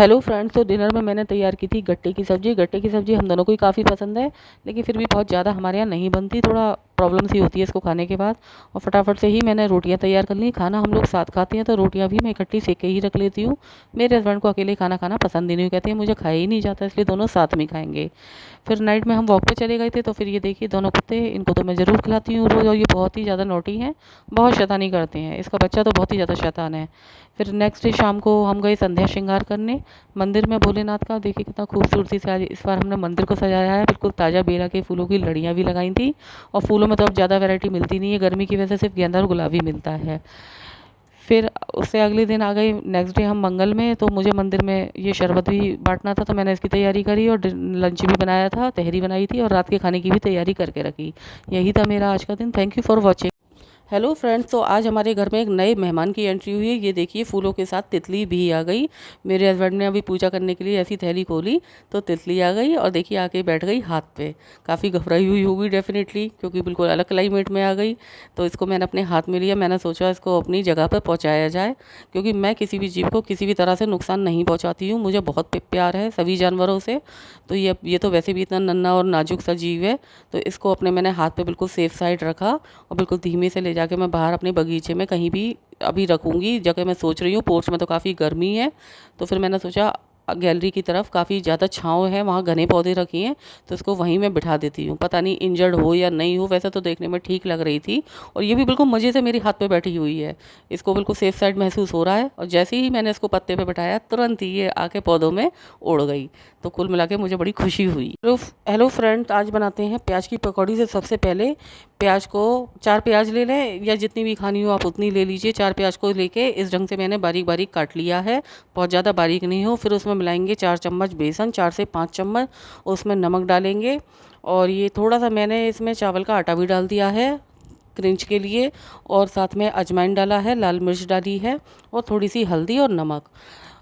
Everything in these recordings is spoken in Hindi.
हेलो फ्रेंड्स, तो डिनर में मैंने तैयार की थी गट्टे की सब्ज़ी। गट्टे की सब्ज़ी हम दोनों को ही काफ़ी पसंद है, लेकिन फिर भी बहुत ज़्यादा हमारे यहाँ नहीं बनती, थोड़ा प्रॉब्लम सी होती है इसको खाने के बाद। और फटाफट से ही मैंने रोटियां तैयार कर ली। खाना हम लोग साथ खाते हैं, तो रोटियां भी मैं इकट्ठी सेक के ही रख लेती हूँ। मेरे हस्बैंड को अकेले खाना खाना पसंद ही नहीं, कहते हैं मुझे खाया ही नहीं जाता, इसलिए दोनों साथ में खाएंगे। फिर नाइट में हम वॉक पे चले गए थे, तो फिर ये देखिए दोनों कुत्ते, इनको तो मैं ज़रूर खिलाती हूँ रोज़, और ये बहुत ही ज़्यादा नॉटी हैं, बहुत शैतानी करते हैं। इसका बच्चा तो बहुत ही ज़्यादा शैतान है। फिर नेक्स्ट डे शाम को हम गए संध्या श्रृंगार करने मंदिर में भोलेनाथ का। देखिए कितना खूबसूरती से आज इस बार हमने मंदिर को सजाया है। बिल्कुल ताज़ा बेला के फूलों की लड़ियाँ भी लगाई थी। और फूलों में तो अब ज़्यादा वैरायटी मिलती नहीं है, गर्मी की वजह से सिर्फ गेंदा और गुलाब ही मिलता है। फिर उससे अगले दिन आ गई नेक्स्ट डे हम मंगल में, तो मुझे मंदिर में ये शरबत भी बांटना था, तो मैंने इसकी तैयारी करी और लंच भी बनाया था, तहरी बनाई थी और रात के खाने की भी तैयारी करके रखी। यही था मेरा आज का दिन। Thank you for watching. Hello friends, तो आज हमारे घर में एक नए मेहमान की एंट्री हुई है। ये देखिए फूलों के साथ तितली भी आ गई। मेरे हस्बैंड ने अभी पूजा करने के लिए ऐसी थैली खोली, तो तितली आ गई और देखिए आके बैठ गई हाथ पे। काफ़ी घबराई हुई होगी डेफिनेटली, क्योंकि बिल्कुल अलग क्लाइमेट में आ गई। तो इसको मैंने अपने हाथ में लिया। मैंने सोचा इसको अपनी जगह पर पहुँचाया जाए, क्योंकि मैं किसी भी जीव को किसी भी तरह से नुकसान नहीं पहुँचाती हूँ। मुझे बहुत प्यार है सभी जानवरों से। तो ये तो वैसे भी इतना नन्हा और नाजुक सा जीव है, तो इसको अपने मैंने हाथ पे बिल्कुल सेफ साइड रखा और बिल्कुल धीमे से ले जाके मैं बाहर अपने बगीचे में कहीं भी अभी रखूँगी। जगह मैं सोच रही हूँ, पोर्च में तो काफ़ी गर्मी है, तो फिर मैंने सोचा गैलरी की तरफ काफ़ी ज़्यादा छाँव है, वहाँ घने पौधे रखे हैं, तो इसको वहीं मैं बिठा देती हूँ। पता नहीं इंजर्ड हो या नहीं हो, वैसे तो देखने में ठीक लग रही थी। और ये भी बिल्कुल मज़े से मेरे हाथ पे बैठी हुई है। इसको बिल्कुल सेफ साइड महसूस हो रहा है, और जैसे ही मैंने इसको पत्ते पे बिठाया तुरंत ही ये आके पौधों में उड़ गई। तो कुल मिला के मुझे बड़ी खुशी हुई। हेलो फ्रेंड, आज बनाते हैं प्याज की पकौड़ी। से सबसे पहले प्याज को 4 प्याज ले लें, या जितनी भी खानी हो आप उतनी ले लीजिए। 4 प्याज को लेके इस ढंग से मैंने बारीक बारीक काट लिया है, बहुत ज़्यादा बारीक नहीं हो। फिर उसमें मिलाएंगे 4 चम्मच बेसन, 4 से 5 चम्मच। उसमें नमक डालेंगे, और ये थोड़ा सा मैंने इसमें चावल का आटा भी डाल दिया है क्रंच के लिए, और साथ में अजवाइन डाला है, लाल मिर्च डाली है, और थोड़ी सी हल्दी और नमक।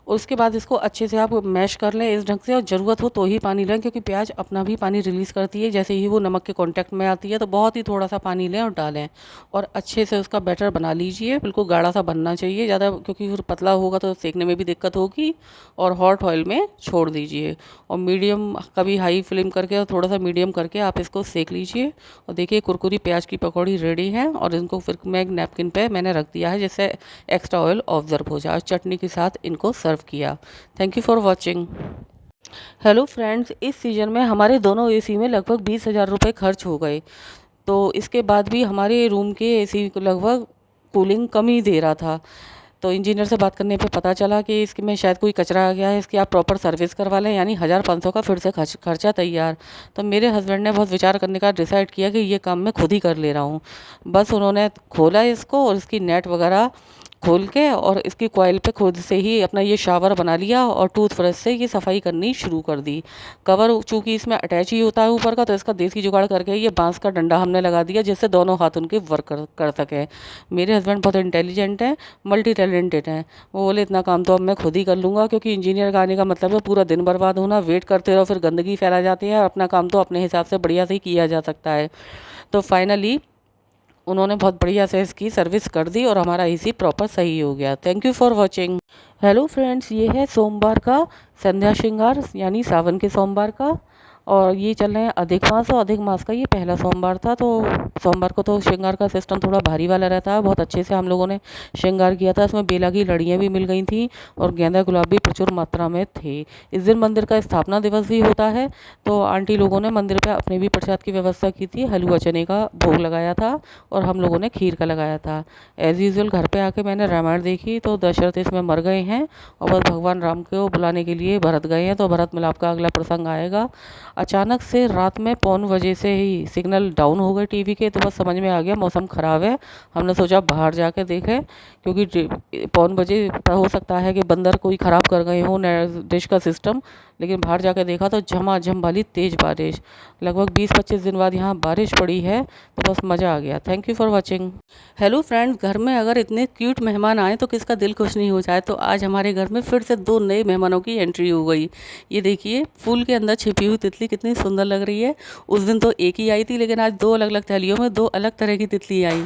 और उसके बाद इसको अच्छे से आप मैश कर लें इस ढंग से, और ज़रूरत हो तो ही पानी लें, क्योंकि प्याज अपना भी पानी रिलीज़ करती है। जैसे ही वो नमक के कांटेक्ट में आती है, तो बहुत ही थोड़ा सा पानी लें और डालें, और अच्छे से उसका बैटर बना लीजिए। बिल्कुल गाढ़ा सा बनना चाहिए ज़्यादा, क्योंकि फिर पतला होगा तो सेकने में भी दिक्कत होगी। और हॉट ऑयल में छोड़ दीजिए, और मीडियम, कभी हाई फ्लेम करके और थोड़ा सा मीडियम करके आप इसको सेक लीजिए। और देखिए कुरकुरी प्याज की पकौड़ी रेडी है, और इनको फिर मैं एक नैपकिन पे मैंने रख दिया है, जिससे एक्स्ट्रा ऑयल ऑब्जर्व हो जाए। चटनी के साथ इनको सर्व किया। Thank you for watching. Hello friends, इस सीज़न में हमारे दोनों एसी में लगभग 20,000 रुपये खर्च हो गए। तो इसके बाद भी हमारे रूम के एसी को लगभग कूलिंग कम ही दे रहा था। तो इंजीनियर से बात करने पे पता चला कि इसमें शायद कोई कचरा आ गया है, इसकी आप प्रॉपर सर्विस करवा लें, यानी 1,500 का फिर से खर्चा तैयार। तो मेरे हस्बैंड ने बहुत विचार करने का डिसाइड किया कि ये काम मैं खुद ही कर ले रहा हूँ। बस उन्होंने खोला इसको, और इसकी नेट वगैरह खोल के और इसकी कॉइल पे खुद से ही अपना ये शावर बना लिया, और टूथब्रश से ये सफाई करनी शुरू कर दी। कवर चूँकि इसमें अटैच ही होता है ऊपर का, तो इसका देसी जुगाड़ करके ये बांस का डंडा हमने लगा दिया, जिससे दोनों हाथ उनके वर्क कर सकें। मेरे हस्बैंड बहुत इंटेलिजेंट हैं, मल्टी टैलेंटेड हैं। वो बोले इतना काम तो अब मैं खुद ही कर लूँगा, क्योंकि इंजीनियर का आने का मतलब है पूरा दिन बर्बाद होना, वेट करते रहो, फिर गंदगी फैला जाती है, और अपना काम तो अपने हिसाब से बढ़िया से ही किया जा सकता है। तो फाइनली उन्होंने बहुत बढ़िया से इसकी सर्विस कर दी, और हमारा एसी प्रॉपर सही हो गया। Thank you for watching. Hello friends, ये है सोमवार का संध्या श्रृंगार, यानी सावन के सोमवार का। और ये चल रहे हैं अधिक मास, और अधिक मास का ये पहला सोमवार था। तो सोमवार को तो श्रृंगार का सिस्टम थोड़ा भारी वाला रहता है। बहुत अच्छे से हम लोगों ने श्रृंगार किया था। इसमें बेला की लड़ियाँ भी मिल गई थी, और गेंदा गुलाब भी प्रचुर मात्रा में थे। इस दिन मंदिर का स्थापना दिवस भी होता है, तो आंटी लोगों ने मंदिर पे अपने भी प्रसाद की व्यवस्था की थी। हलवा चने का भोग लगाया था, और हम लोगों ने खीर का लगाया था। एज़ यूजुअल घर पे आके मैंने रामायण देखी, तो दशरथ इसमें मर गए हैं, और बस भगवान राम को बुलाने के लिए भरत गए हैं। तो भरत मिलाप का अगला प्रसंग आएगा। अचानक से रात में पौन बजे से ही सिग्नल डाउन हो गए टीवी के, तो बस समझ में आ गया मौसम ख़राब है। हमने सोचा बाहर जाके देखें, क्योंकि पौन बजे हो सकता है कि बंदर कोई ख़राब कर गए हों डिश का सिस्टम। लेकिन बाहर जाके देखा तो झमाझम वाली तेज़ बारिश। लगभग 20-25 दिन बाद यहाँ बारिश पड़ी है, तो बस मज़ा आ गया। Thank you for watching. Hello friends, घर में अगर इतने क्यूट मेहमान आए तो किसका दिल खुश नहीं हो जाए। तो आज हमारे घर में फिर से 2 नए मेहमानों की एंट्री हो गई। ये देखिए फूल के अंदर छिपी हुई तितली तितली कितनी सुंदर लग रही है। उस दिन तो एक ही आई थी, लेकिन आज 2 अलग-अलग थैलियों में 2 अलग तरह की तितली आई।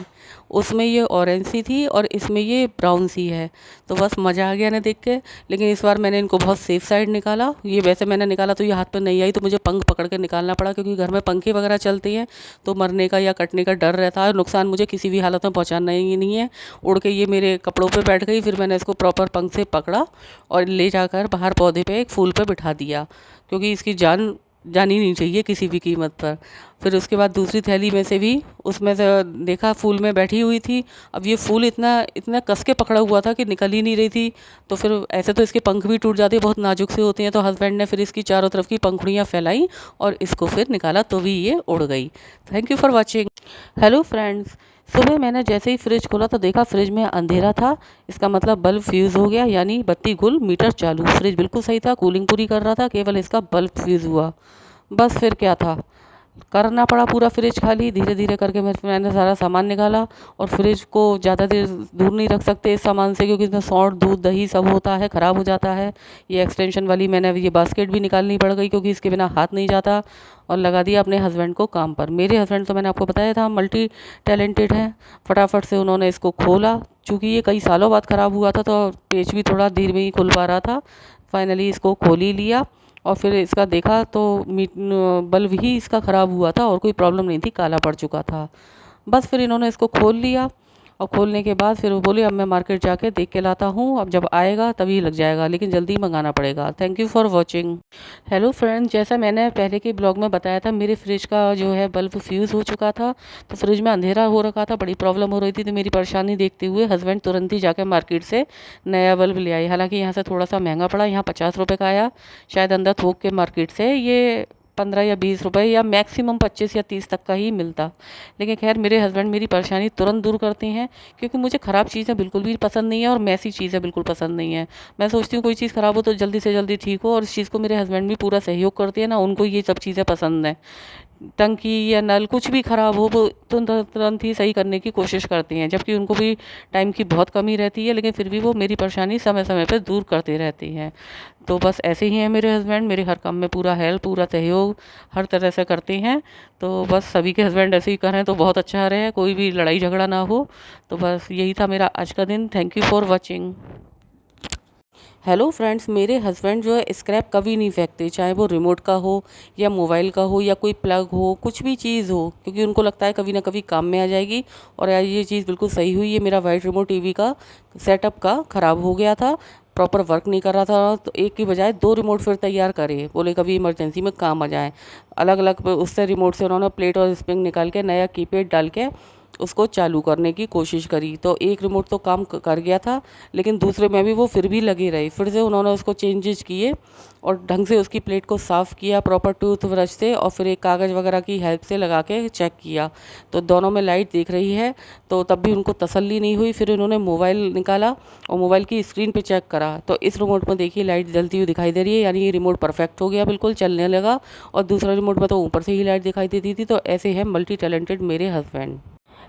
उसमें ये ऑरेंज सी थी और इसमें ये ब्राउन सी है। तो बस मज़ा आ गया ना देख के। लेकिन इस बार मैंने इनको बहुत सेफ साइड निकाला। ये वैसे मैंने निकाला तो ये हाथ पे नहीं आई, तो मुझे पंख पकड़ के निकालना पड़ा, क्योंकि घर में पंखे वगैरह चलते हैं तो मरने का या कटने का डर रहता है। नुकसान मुझे किसी भी हालत में पहुँचाना ही नहीं है। उड़ के ये मेरे कपड़ों पे बैठ गई। फिर मैंने इसको प्रॉपर पंख से पकड़ा और ले जाकर बाहर पौधे पे एक फूल पे बिठा दिया, क्योंकि इसकी जान जानी नहीं चाहिए किसी भी कीमत पर। फिर उसके बाद दूसरी थैली में से भी उसमें से देखा फूल में बैठी हुई थी। अब ये फूल इतना इतना कस के पकड़ा हुआ था कि निकल ही नहीं रही थी। तो फिर ऐसे तो इसके पंख भी टूट जाते हैं, बहुत नाजुक से होते हैं। तो हस्बैंड ने फिर इसकी चारों तरफ की पंखुड़ियाँ फैलाई और इसको फिर निकाला, तो भी ये उड़ गई। Thank you for watching. Hello friends, सुबह मैंने जैसे ही फ्रिज खोला तो देखा फ्रिज में अंधेरा था। इसका मतलब बल्ब फ्यूज़ हो गया, यानी बत्ती गुल मीटर चालू। फ्रिज बिल्कुल सही था, कूलिंग पूरी कर रहा था, केवल इसका बल्ब फ्यूज़ हुआ। बस फिर क्या था, करना पड़ा पूरा फ्रिज खाली। धीरे धीरे करके मैंने सारा सामान निकाला। और फ्रिज को ज़्यादा देर दूर नहीं रख सकते इस सामान से, क्योंकि इसमें सौंठ दूध दही सब होता है, ख़राब हो जाता है। ये एक्सटेंशन वाली मैंने ये बास्केट भी निकालनी पड़ गई, क्योंकि इसके बिना हाथ नहीं जाता। और लगा दिया अपने हस्बैंड को काम पर। मेरे हस्बैंड तो मैंने आपको बताया था मल्टी टैलेंटेड हैं। फटाफट से उन्होंने इसको खोला। चूँकि ये कई सालों बाद ख़राब हुआ था तो पेच भी थोड़ा धीरे में ही खुल पा रहा था। फाइनली इसको खोल ही लिया और फिर इसका देखा तो बल्ब ही इसका ख़राब हुआ था और कोई प्रॉब्लम नहीं थी, काला पड़ चुका था। बस फिर इन्होंने इसको खोल लिया और खोलने के बाद फिर वो बोले अब मैं मार्केट जाके देख के लाता हूँ, अब जब आएगा तभी लग जाएगा, लेकिन जल्दी मंगाना पड़ेगा। Thank you for watching. Hello friends, जैसा मैंने पहले के ब्लॉग में बताया था, मेरे फ्रिज का जो है बल्ब फ्यूज़ हो चुका था। तो फ्रिज में अंधेरा हो रखा था, बड़ी प्रॉब्लम हो रही थी। तो मेरी परेशानी देखते हुए हस्बैंड तुरंत ही जाके मार्केट से नया बल्ब ले आए। हालांकि यहाँ से थोड़ा सा महंगा पड़ा, यहाँ 50 रुपये का आया। शायद अंदर थोक के मार्केट से ये 15 या 20 रुपए या मैक्सिमम 25 या 30 तक का ही मिलता। लेकिन खैर मेरे हस्बैंड मेरी परेशानी तुरंत दूर करते हैं, क्योंकि मुझे ख़राब चीज़ें बिल्कुल भी पसंद नहीं है और मैसी चीज़ें बिल्कुल पसंद नहीं है। मैं सोचती हूँ कोई चीज़ ख़राब हो तो जल्दी से जल्दी ठीक हो, और इस चीज़ को मेरे हस्बैंड भी पूरा सहयोग करते हैं ना, उनको ये सब चीज़ें पसंद हैं। टंकी या नल कुछ भी ख़राब हो वो तुरंत ही सही करने की कोशिश करते हैं, जबकि उनको भी टाइम की बहुत कमी रहती है, लेकिन फिर भी वो मेरी परेशानी समय समय पर दूर करते रहते हैं। तो बस ऐसे ही हैं मेरे हस्बैंड, मेरे हर काम में पूरा हेल्प पूरा सहयोग हर तरह से करते हैं। तो बस सभी के हस्बैंड ऐसे ही करें तो बहुत अच्छा रहे, कोई भी लड़ाई झगड़ा ना हो। तो बस यही था मेरा आज का दिन। Thank you for watching. Hello friends, मेरे हस्बैंड जो है स्क्रैप कभी नहीं फेंकते, चाहे वो रिमोट का हो या मोबाइल का हो या कोई प्लग हो, कुछ भी चीज़ हो, क्योंकि उनको लगता है कभी ना कभी काम में आ जाएगी। और आज ये चीज़ बिल्कुल सही हुई। ये मेरा वाइट रिमोट टीवी का सेटअप का ख़राब हो गया था, प्रॉपर वर्क नहीं कर रहा था। तो एक की बजाय 2 रिमोट फिर तैयार करे, बोले कभी इमरजेंसी में काम आ जाए। अलग अलग उससे रिमोट से उन्होंने प्लेट और स्प्रिंग निकाल के नया कीपैड डाल के उसको चालू करने की कोशिश करी। तो एक रिमोट तो काम कर गया था, लेकिन दूसरे में भी वो फिर भी लगे रही। फिर से उन्होंने उसको चेंजेस किए और ढंग से उसकी प्लेट को साफ़ किया प्रॉपर टूथ ब्रश से, और फिर एक कागज़ वगैरह की हेल्प से लगा के चेक किया। तो दोनों में लाइट दिख रही है, तो तब भी उनको तसल्ली नहीं हुई। फिर उन्होंने मोबाइल निकाला और मोबाइल की स्क्रीन पे चेक करा, तो इस रिमोट में देखिए लाइट जलती हुई दिखाई दे रही है, यानी ये रिमोट परफेक्ट हो गया, बिल्कुल चलने लगा। और दूसरा रिमोट में तो ऊपर से ही लाइट दिखाई देती थी। तो ऐसे हैं मल्टी टैलेंटेड मेरे husband.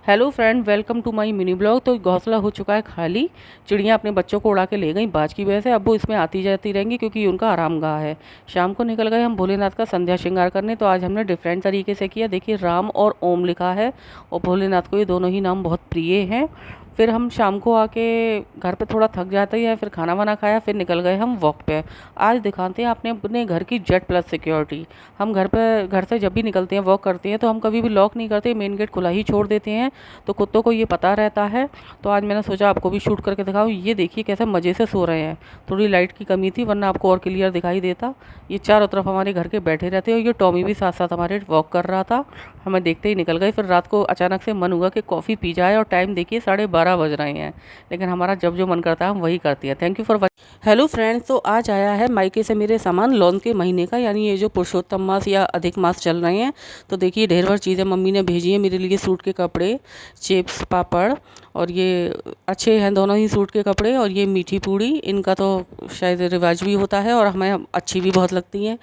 Hello friend, welcome to my mini blog. तो घोंसला हो चुका है खाली, चिड़ियाँ अपने बच्चों को उड़ा के ले गई बाज की वजह से। अब वो इसमें आती जाती रहेंगी, क्योंकि ये उनका आराम गाह है। शाम को निकल गए हम भोलेनाथ का संध्या श्रृंगार करने। तो आज हमने डिफरेंट तरीके से किया। देखिए राम और ओम लिखा है, और भोलेनाथ को ये दोनों ही नाम बहुत प्रिय हैं। फिर हम शाम को आके घर पे थोड़ा थक जाते हैं, फिर खाना वाना खाया, फिर निकल गए हम वॉक पे। आज दिखाते हैं आपने अपने घर की जेट प्लस सिक्योरिटी। हम घर से जब भी निकलते हैं वॉक करते हैं तो हम कभी भी लॉक नहीं करते, मेन गेट खुला ही छोड़ देते हैं। तो कुत्तों को ये पता रहता है। तो आज मैंने सोचा आपको भी शूट करके दिखाऊं। ये देखिए कैसे मज़े से सो रहे हैं। थोड़ी लाइट की कमी थी, वरना आपको और क्लियर दिखाई देता। ये चारों तरफ हमारे घर के बैठे रहते हैं, और ये टॉमी भी साथ साथ हमारे वॉक कर रहा था। हमें देखते ही निकल गए। फिर रात को अचानक से मन हुआ कि कॉफ़ी पी जाए, और टाइम देखिए 12:30 बज रहे हैं। लेकिन हमारा जब जो मन करता है हम वही करते हैं। Thank you for watching. Hello friends, तो आज आया है मायके से मेरे सामान लॉन के महीने का, यानी ये जो पुरुषोत्तम मास या अधिक मास चल रहे हैं। तो देखिए ढेर भर चीज़ें मम्मी ने भेजी है मेरे लिए। सूट के कपड़े, चिप्स, पापड़, और ये अच्छे हैं दोनों ही सूट के कपड़े। और ये मीठी पूड़ी, इनका तो शायद रिवाज भी होता है और हमें अच्छी भी बहुत लगती हैं।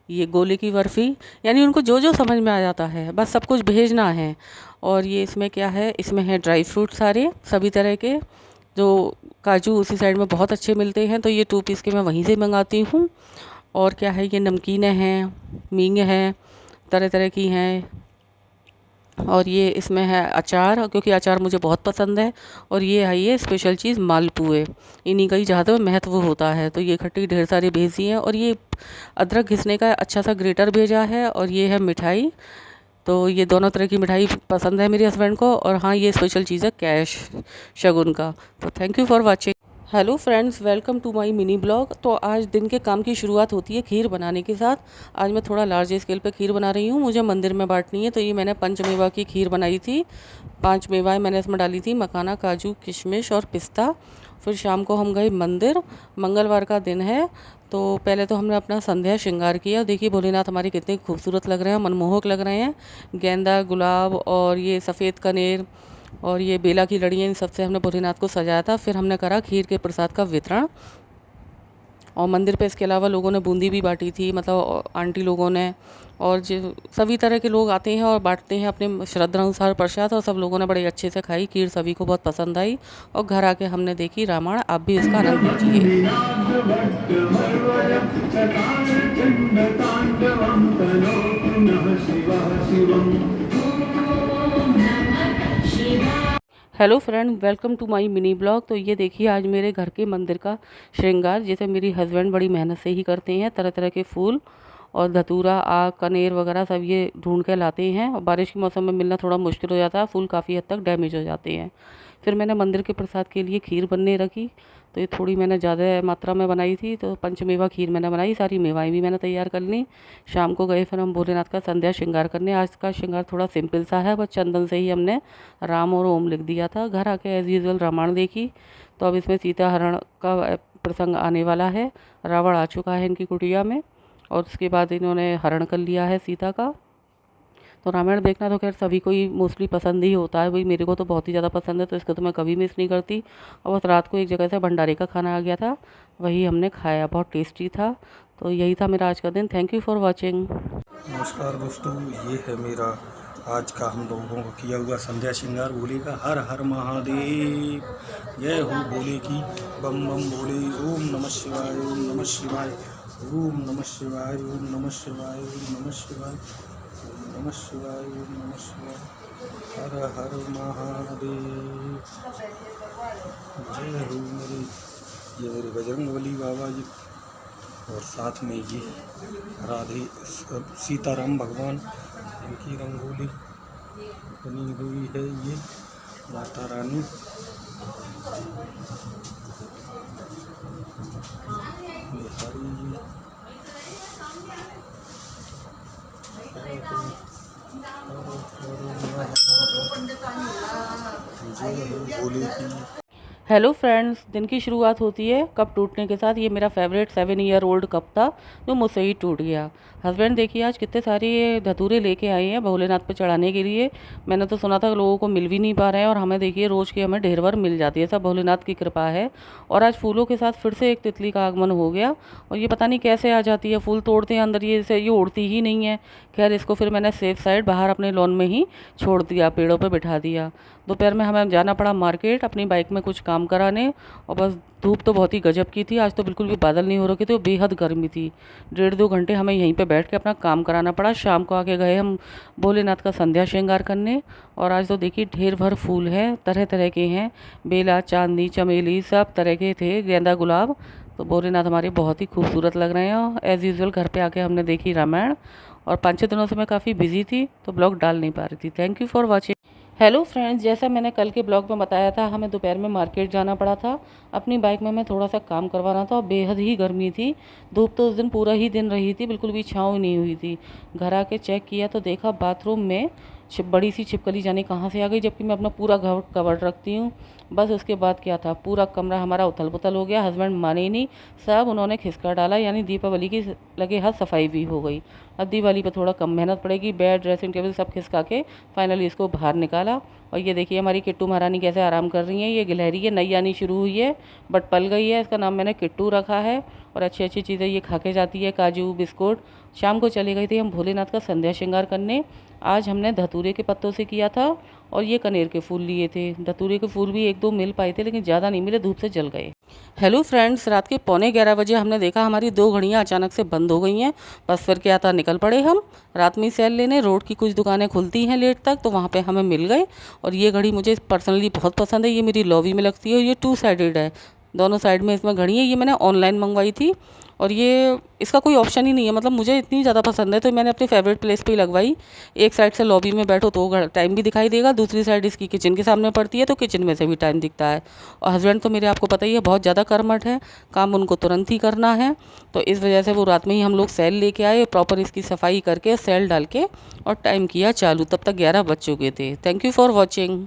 ये गोले की बर्फ़ी, यानी उनको जो जो समझ में आ जाता है बस सब कुछ भेजना है। और ये इसमें क्या है, इसमें है ड्राई फ्रूट सारे सभी तरह के। जो काजू उसी साइड में बहुत अच्छे मिलते हैं, तो ये 2 पीस के मैं वहीं से मंगाती हूँ। और क्या है, ये नमकीनें हैं, मींग हैं, तरह तरह की हैं। और ये इसमें है अचार, क्योंकि अचार मुझे बहुत पसंद है। और ये है ये स्पेशल चीज़ मालपुए, इन्हीं का ही ज़्यादा महत्व होता है। तो ये खट्टी ढेर सारी भेजी हैं। और ये अदरक घिसने का अच्छा सा ग्रेटर भेजा है। और ये है मिठाई। तो ये दोनों तरह की मिठाई पसंद है मेरे हस्बैंड को। और हाँ, ये स्पेशल चीज़ है कैश शगुन का। तो thank you for watching. Hello friends, welcome to my mini blog. तो आज दिन के काम की शुरुआत होती है खीर बनाने के साथ। आज मैं थोड़ा लार्ज स्केल पे खीर बना रही हूँ, मुझे मंदिर में बांटनी है। तो ये मैंने पंचमेवा की खीर बनाई थी। 5 मेवाएँ मैंने इसमें डाली थी, मखाना, काजू, किशमिश और पिस्ता। फिर शाम को हम गए मंदिर, मंगलवार का दिन है। तो पहले तो हमने अपना संध्या श्रृंगार किया। देखिए भोलेनाथ हमारे कितने खूबसूरत लग रहे हैं, मनमोहक लग रहे हैं। गेंदा, गुलाब और ये सफ़ेद कनेर और ये बेला की लड़ियाँ, इन सबसे हमने भोलेनाथ को सजाया था। फिर हमने करा खीर के प्रसाद का वितरण। और मंदिर पे इसके अलावा लोगों ने बूंदी भी बांटी थी, मतलब आंटी लोगों ने। और जो सभी तरह के लोग आते हैं और बांटते हैं अपने श्रद्धा अनुसार प्रसाद। और सब लोगों ने बड़े अच्छे से खाई खीर, सभी को बहुत पसंद आई। और घर आके हमने देखी रामायण। आप भी इसका आनंद लीजिए। Hello friend, welcome to my mini blog. तो ये देखिए आज मेरे घर के मंदिर का श्रृंगार, जैसे मेरी हस्बैंड बड़ी मेहनत से ही करते हैं। तरह तरह के फूल और धतूरा, आग, कनेर वगैरह सब ये ढूंढ के लाते हैं। और बारिश के मौसम में मिलना थोड़ा मुश्किल हो जाता है, फूल काफ़ी हद तक डैमेज हो जाते हैं। फिर मैंने मंदिर के प्रसाद के लिए खीर बनने रखी। तो ये थोड़ी मैंने ज़्यादा मात्रा में बनाई थी, तो पंचमेवा खीर मैंने बनाई। सारी मेवाएँ भी मैंने तैयार कर ली। शाम को गए फिर हम भोलेनाथ का संध्या श्रृंगार करने। आज का श्रृंगार थोड़ा सिंपल सा है, बस चंदन से ही हमने राम और ओम लिख दिया था। घर आके एज़ यूजुअल रामायण देखी। तो अब इसमें सीता हरण का प्रसंग आने वाला है। रावण आ चुका है इनकी कुटिया में और उसके बाद इन्होंने हरण कर लिया है सीता का। तो रामायण देखना तो खैर सभी को ही मोस्टली पसंद ही होता है। भाई मेरे को तो बहुत ही ज़्यादा पसंद है, तो इसको तो मैं कभी मिस नहीं करती। और बस रात को एक जगह से भंडारे का खाना आ गया था, वही हमने खाया, बहुत टेस्टी था। तो यही था मेरा आज का दिन। Thank you for watching. नमस्कार दोस्तों, ये है मेरा आज का हम लोगों को किया हुआ संध्या श्रृंगार। भोले का हर हर महादेव, जय हो भोले की, बम बम भोले। ओम नमः शिवाय, ओम नमः शिवाय, ओम नमः शिवाय, ओम नमः शिवाय, ओम नमः शिवाय, ओम नमः शिवाय, ओम नमः शिवाय, हर हर महादेव। जय हो मेरे, ये मेरे बजरंगबली बाबा जी। और साथ में ये राधे सीताराम भगवान, इनकी रंगोली बनी हुई है। ये माता रानी, बिहारी जी, जय हो भोले की। हेलो फ्रेंड्स, दिन की शुरुआत होती है कप टूटने के साथ। ये मेरा फेवरेट 7 ईयर ओल्ड कप था जो मुझसे ही टूट गया। हस्बैंड देखिए आज कितने सारे ये धतूरे लेके आए हैं भोलेनाथ पे चढ़ाने के लिए। मैंने तो सुना था लोगों को मिल भी नहीं पा रहे हैं, और हमें देखिए रोज़ की हमें ढेर भर मिल जाती है। सब भोलेनाथ की कृपा है। और आज फूलों के साथ फिर से एक तितली का आगमन हो गया। और ये पता नहीं कैसे आ जाती है, फूल तोड़ते हैं अंदर ये उड़ती ही नहीं है। खैर इसको फिर मैंने सेफ साइड बाहर अपने लॉन में ही छोड़ दिया, पेड़ों पर बिठा दिया। दोपहर में हमें जाना पड़ा मार्केट अपनी बाइक में कुछ काम कराने। और बस धूप तो बहुत ही गजब की थी। आज तो बिल्कुल भी बादल नहीं हो रखे थे, तो बेहद गर्मी थी। 1.5-2 घंटे हमें यहीं पे बैठ के अपना काम कराना पड़ा। शाम को आके गए हम भोलेनाथ का संध्या श्रृंगार करने। और आज तो देखिए ढेर भर फूल हैं, तरह तरह के हैं, बेला, चांदनी, चमेली, सब तरह के थे, गेंदा, गुलाब। तो भोलेनाथ हमारे बहुत ही खूबसूरत लग रहे हैं। एज़ यूजुअल घर पे आके हमने देखी रामायण। और 5-6 दिनों से मैं काफ़ी बिजी थी, तो ब्लॉग डाल नहीं पा रही थी। Thank you for watching. Hello friends, जैसा मैंने कल के ब्लॉग में बताया था, हमें दोपहर में मार्केट जाना पड़ा था। अपनी बाइक में मैं थोड़ा सा काम करवाना था और बेहद ही गर्मी थी। धूप तो उस दिन पूरा ही दिन रही थी, बिल्कुल भी छाँव नहीं हुई थी। घर आके चेक किया तो देखा बाथरूम में बड़ी सी छिपकली जाने कहाँ से आ गई, जबकि मैं अपना पूरा घर कवर रखती हूँ। बस उसके बाद क्या था, पूरा कमरा हमारा उथल पुथल हो गया। हस्बैंड माने ही नहीं, सब उन्होंने खिसका डाला। यानी दीपावली की लगे हाथ सफाई भी हो गई। अब दिवाली पर थोड़ा कम मेहनत पड़ेगी। बेड, ड्रेसिंग टेबल सब खिसका के फाइनली इसको बाहर निकाला। और ये देखिए हमारी किट्टू महारानी कैसे आराम कर रही हैं। ये गिलहरी है, नई आनी शुरू हुई है बट पल गई है। इसका नाम मैंने किट्टू रखा है। और अच्छी अच्छी चीज़ें ये खा के जाती है, काजू बिस्कुट। शाम को चले गए थे हम भोलेनाथ का संध्या श्रृंगार करने। आज हमने धतूरे के पत्तों से किया था और ये कनेर के फूल लिए थे। धतूरे के फूल भी 1-2 मिल पाए थे, लेकिन ज़्यादा नहीं मिले, धूप से जल गए। हेलो फ्रेंड्स, रात के 11:15 बजे हमने देखा हमारी 2 घड़ियाँ अचानक से बंद हो गई हैं। बस फिर क्या था, निकल पड़े हम रात में सेल लेने। रोड की कुछ दुकानें खुलती हैं लेट तक, तो वहाँ पे हमें मिल गए। और ये घड़ी मुझे पर्सनली बहुत पसंद है। ये मेरी लॉबी में लगती है और ये 2 साइडेड है, दोनों साइड में इसमें घड़ी है। ये मैंने ऑनलाइन मंगवाई थी और ये इसका कोई ऑप्शन ही नहीं है, मतलब मुझे इतनी ज़्यादा पसंद है तो मैंने अपनी फेवरेट प्लेस पे ही लगवाई। एक साइड से लॉबी में बैठो तो टाइम भी दिखाई देगा, दूसरी साइड इसकी किचन के सामने पड़ती है तो किचन में से भी टाइम दिखता है। और हस्बैंड तो मेरे, आपको पता ही है, बहुत ज़्यादा कर्मठ है, काम उनको तुरंत ही करना है। तो इस वजह से वो रात में ही हम लोग सेल लेके आए, प्रॉपर इसकी सफाई करके सेल डाल के और टाइम किया चालू। तब तक 11 बज चुके थे। Thank you for watching.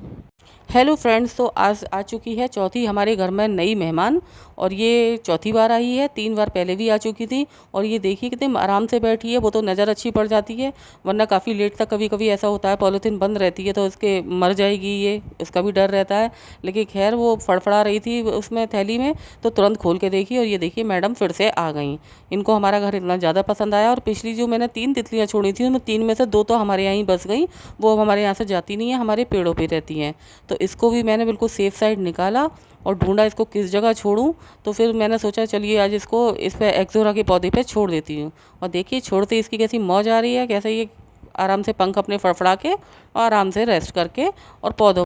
Hello friends, तो आज आ चुकी है चौथी हमारे घर में नई मेहमान और ये चौथी बार आई है। 3 बार पहले भी आ चुकी थी। और ये देखिए कितने आराम से बैठी है, वो तो नज़र अच्छी पड़ जाती है, वरना काफ़ी लेट तक कभी कभी ऐसा होता है पॉलीथीन बंद रहती है तो इसके मर जाएगी, ये उसका भी डर रहता है। लेकिन खैर वो फड़फड़ा रही थी उसमें थैली में, तो तुरंत खोल के देखी और ये देखिए मैडम फिर से आ गई। इनको हमारा घर इतना ज़्यादा पसंद आया। और पिछली जो मैंने 3 तितलियाँ छोड़ी थी उनमें 3 में से 2 तो हमारे यहाँ ही बस गई। वो अब हमारे यहाँ से जाती नहीं है, हमारे पेड़ों पर रहती हैं। तो इसको भी मैंने बिल्कुल सेफ साइड निकाला और ढूंढा इसको किस जगह छोड़ूं। तो फिर मैंने सोचा चलिए आज इसको इस पे एक्सोरा के पौधे पे छोड़ देती हूँ। और देखिए छोड़ते इसकी कैसी मौज आ रही है, कैसे ये आराम से पंख अपने फड़फड़ा के और आराम से रेस्ट करके और पौधों